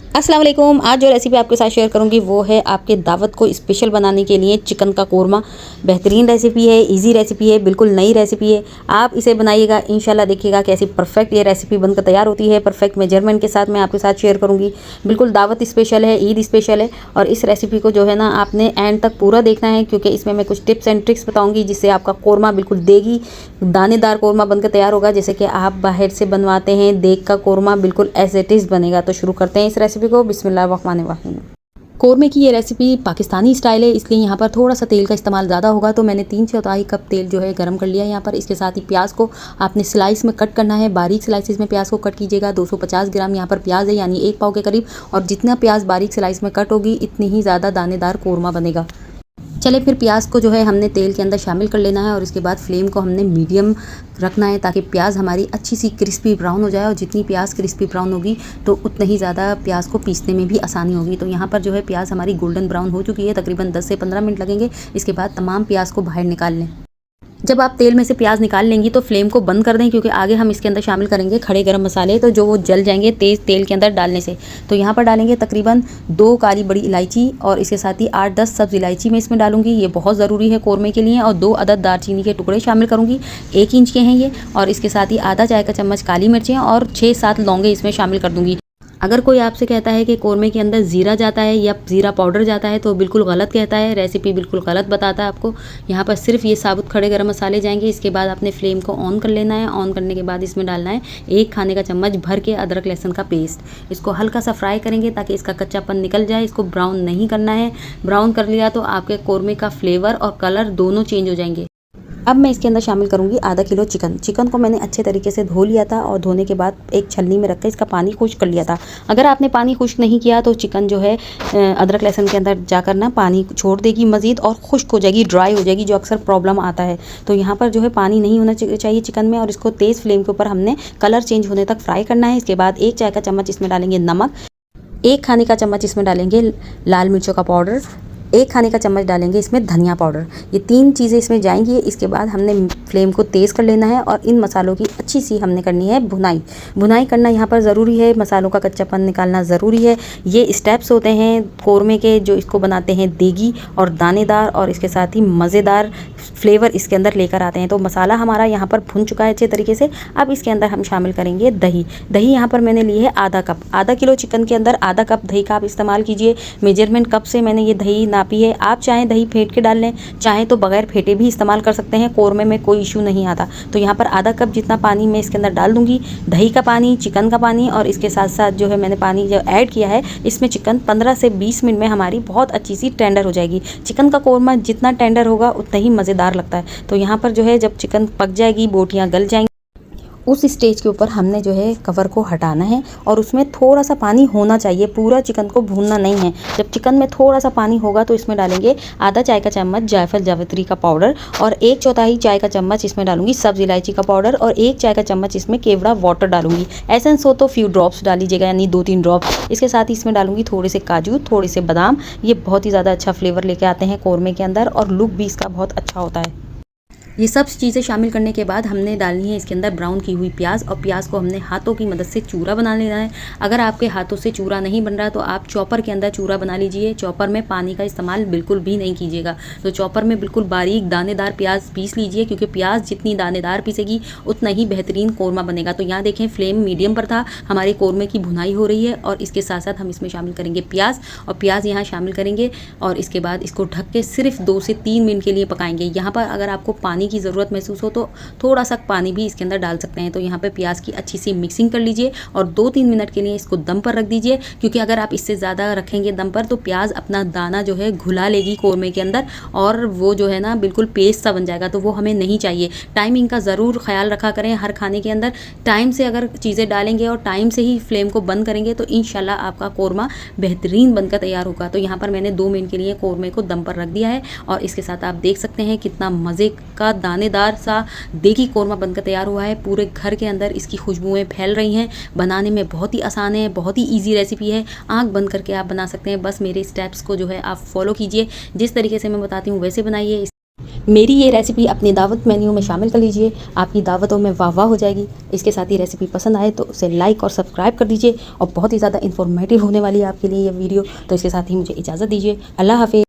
अस्सलाम वालेकुम। आज जो रेसिपी आपके साथ शेयर करूंगी वो है आपके दावत को स्पेशल बनाने के लिए चिकन का कोरमा। बेहतरीन रेसिपी है, इजी रेसिपी है, बिल्कुल नई रेसिपी है। आप इसे बनाइएगा, इंशाल्लाह देखिएगा कैसी परफेक्ट ये रेसिपी बनकर तैयार होती है। परफेक्ट मेजरमेंट के साथ मैं आपके साथ शेयर करूंगी। बिल्कुल दावत स्पेशल है, ईद स्पेशल है। और इस रेसिपी को जो है ना आपने एंड तक पूरा देखना है, क्योंकि इसमें मैं कुछ टिप्स एंड ट्रिक्स बताऊँगी जिससे आपका कोरमा बिल्कुल देगी दानेदार कोरमा बनकर तैयार होगा। जैसे कि आप बाहर से बनवाते हैं देग का कोरमा, बिल्कुल एज इट इज़ बनेगा। तो शुरू करते हैं इस रेसिपी को। बिस्मिल्लाहिर्रहमानिर्रहीम। कोरमे की ये रेसिपी पाकिस्तानी स्टाइल है, इसलिए यहाँ पर थोड़ा सा तेल का इस्तेमाल ज़्यादा होगा। तो मैंने 3/4 कप तेल जो है गरम कर लिया है यहाँ पर। इसके साथ ही प्याज को आपने स्लाइस में कट करना है, बारीक स्लाइसिस में प्याज को कट कीजिएगा। 250 ग्राम यहाँ पर प्याज है, यानी 1 पाव के करीब। और जितना प्याज बारीक स्लाइस में कट होगी इतनी ही ज़्यादा दानेदार कोरमा बनेगा। चले फिर प्याज को जो है हमने तेल के अंदर शामिल कर लेना है, और इसके बाद फ्लेम को हमने मीडियम रखना है ताकि प्याज हमारी अच्छी सी क्रिस्पी ब्राउन हो जाए। और जितनी प्याज क्रिस्पी ब्राउन होगी तो उतना ही ज़्यादा प्याज को पीसने में भी आसानी होगी। तो यहाँ पर जो है प्याज हमारी गोल्डन ब्राउन हो चुकी है, तकरीबन 10 से 15 मिनट लगेंगे। इसके बाद तमाम प्याज को बाहर निकाल लें। जब आप तेल में से प्याज निकाल लेंगी तो फ्लेम को बंद कर दें, क्योंकि आगे हम इसके अंदर शामिल करेंगे खड़े गरम मसाले, तो जो वो जल जाएंगे तेज़ तेल के अंदर डालने से। तो यहाँ पर डालेंगे तकरीबन 2 काली बड़ी इलायची, और इसके साथ ही 8-10 सब्ज़ इलायची मैं इसमें डालूंगी। ये बहुत ज़रूरी है कोरमे के लिए। और 2 अदद दालचीनी के टुकड़े शामिल करूँगी, 1 इंच के हैं ये। और इसके साथ ही आधा चाय का चम्मच काली मिर्चें और 6-7 लौंगे इसमें शामिल कर दूँगी। अगर कोई आपसे कहता है कि कोरमे के अंदर ज़ीरा जाता है या ज़ीरा पाउडर जाता है तो बिल्कुल गलत कहता है, रेसिपी बिल्कुल गलत बताता है आपको। यहाँ पर सिर्फ ये साबुत खड़े गरम मसाले जाएंगे। इसके बाद आपने फ्लेम को ऑन कर लेना है। ऑन करने के बाद इसमें डालना है 1 खाने का चम्मच भर के अदरक लहसुन का पेस्ट। इसको हल्का सा फ्राई करेंगे ताकि इसका कच्चापन निकल जाए। इसको ब्राउन नहीं करना है, ब्राउन कर लिया तो आपके कोरमे का फ्लेवर और कलर दोनों चेंज हो जाएंगे। अब मैं इसके अंदर शामिल करूंगी आधा किलो चिकन। चिकन को मैंने अच्छे तरीके से धो लिया था, और धोने के बाद एक छलनी में रखकर इसका पानी खुश्क कर लिया था। अगर आपने पानी खुश्क नहीं किया तो चिकन जो है अदरक लहसुन के अंदर जाकर ना पानी छोड़ देगी मज़ीद, और खुश्क हो जाएगी, ड्राई हो जाएगी, जो अक्सर प्रॉब्लम आता है। तो यहाँ पर जो है पानी नहीं होना चाहिए चिकन में। और इसको तेज़ फ्लेम के ऊपर हमने कलर चेंज होने तक फ्राई करना है। इसके बाद 1 चाय का चम्मच इसमें डालेंगे नमक, 1 खाने का चम्मच इसमें डालेंगे लाल मिर्चों का पाउडर, 1 खाने का चम्मच डालेंगे इसमें धनिया पाउडर। ये 3 चीज़ें इसमें जाएंगी। इसके बाद हमने फ्लेम को तेज़ कर लेना है, और इन मसालों की अच्छी सी हमने करनी है भुनाई। भुनाई करना यहाँ पर ज़रूरी है, मसालों का कच्चापन निकालना ज़रूरी है। ये स्टेप्स होते हैं कोरमे के, जो इसको बनाते हैं देगी और दानेदार, और इसके साथ ही मज़ेदार फ्लेवर इसके अंदर लेकर आते हैं। तो मसाला हमारा यहाँ पर भुन चुका है अच्छे तरीके से। अब इसके अंदर हम शामिल करेंगे दही। दही यहाँ पर मैंने ली है आधा कप। आधा किलो चिकन के अंदर आधा कप दही का आप इस्तेमाल कीजिए। मेजरमेंट कप से मैंने ये दही नापी है। आप चाहें दही फेंट के डाल लें, चाहें तो बगैर फेंटे भी इस्तेमाल कर सकते हैं, कोरमे में कोई इशू नहीं आता। तो यहाँ पर आधा कप जितना पानी मैं इसके अंदर डाल दूँगी। दही का पानी, चिकन का पानी, और इसके साथ साथ जो है मैंने पानी जो ऐड किया है इसमें चिकन 15 से 20 मिनट में हमारी बहुत अच्छी सी टेंडर हो जाएगी। चिकन का कोरमा जितना टेंडर होगा उतना ही मज़ेदार लगता है। तो यहाँ पर जो है जब चिकन पक जाएगी, बोटियाँ गल जाएंगी, उस स्टेज के ऊपर हमने जो है कवर को हटाना है, और उसमें थोड़ा सा पानी होना चाहिए। पूरा चिकन को भूनना नहीं है। जब चिकन में थोड़ा सा पानी होगा तो इसमें डालेंगे आधा चाय का चम्मच जायफल जावित्री का पाउडर, और 1/4 चाय का चम्मच इसमें डालूंगी सब्ज़ इलायची का पाउडर, और 1 चाय का चम्मच इसमें केवड़ा वाटर डालूंगी। एसेंस हो तो फ्यू ड्रॉप्स डाल लीजिएगा, यानी 2-3 ड्रॉप्स। इसके साथ ही इसमें डालूंगी थोड़े से काजू, थोड़े से बादाम। ये बहुत ही ज़्यादा अच्छा फ्लेवर लेके आते हैं कोरमे के अंदर, और लुक भी इसका बहुत अच्छा होता है। ये सब चीज़ें शामिल करने के बाद हमने डालनी है इसके अंदर ब्राउन की हुई प्याज, और प्याज को हमने हाथों की मदद से चूरा बना लेना है। अगर आपके हाथों से चूरा नहीं बन रहा तो आप चॉपर के अंदर चूरा बना लीजिए। चॉपर में पानी का इस्तेमाल बिल्कुल भी नहीं कीजिएगा। तो चॉपर में बिल्कुल बारीक दानेदार प्याज पीस लीजिए, क्योंकि प्याज जितनी दानेदार पीसेगी उतना ही बेहतरीन कोरमा बनेगा। तो यहाँ देखें फ्लेम मीडियम पर था, हमारे कोरमे की भुनाई हो रही है। और इसके साथ साथ हम इसमें शामिल करेंगे प्याज, और प्याज यहाँ शामिल करेंगे, और इसके बाद इसको ढक के सिर्फ 2 से 3 मिनट के लिए पकाएंगे। यहाँ पर अगर आपको पानी की ज़रूरत महसूस हो तो थोड़ा सा पानी भी इसके अंदर डाल सकते हैं। तो यहाँ पे प्याज की अच्छी सी मिक्सिंग कर लीजिए, और 2-3 मिनट के लिए इसको दम पर रख दीजिए, क्योंकि अगर आप इससे ज़्यादा रखेंगे दम पर तो प्याज अपना दाना जो है घुला लेगी कोरमे के अंदर, और वो जो है ना बिल्कुल पेस्ट सा बन जाएगा। तो वो हमें नहीं चाहिए। टाइमिंग का ज़रूर ख्याल रखा करें हर खाने के अंदर। टाइम से अगर चीज़ें डालेंगे और टाइम से ही फ्लेम को बंद करेंगे तो इंशाल्लाह आपका कोरमा बेहतरीन बनकर तैयार होगा। तो यहाँ पर मैंने 2 मिनट के लिए कोरमे को दम पर रख दिया है, और इसके साथ आप देख सकते हैं कितना मज़े का दानेदार सा देगी कोरमा बनकर तैयार हुआ है। पूरे घर के अंदर इसकी खुशबुएं फैल रही हैं। बनाने में बहुत ही आसान है, बहुत ही इजी रेसिपी है। आंख बंद करके आप बना सकते हैं। बस मेरे स्टेप्स को जो है आप फॉलो कीजिए, जिस तरीके से मैं बताती हूँ वैसे बनाइए। मेरी ये रेसिपी अपनी दावत मेन्यू में शामिल कर लीजिए, आपकी दावतों में वाह वाह हो जाएगी। इसके साथ ही रेसिपी पसंद आए तो उसे लाइक और सब्सक्राइब कर दीजिए और बहुत ही ज़्यादा इन्फॉर्मेटिव होने वाली है आपके लिए ये वीडियो। तो इसके साथ ही मुझे इजाज़त दीजिए। अल्लाह हाफ़िज़।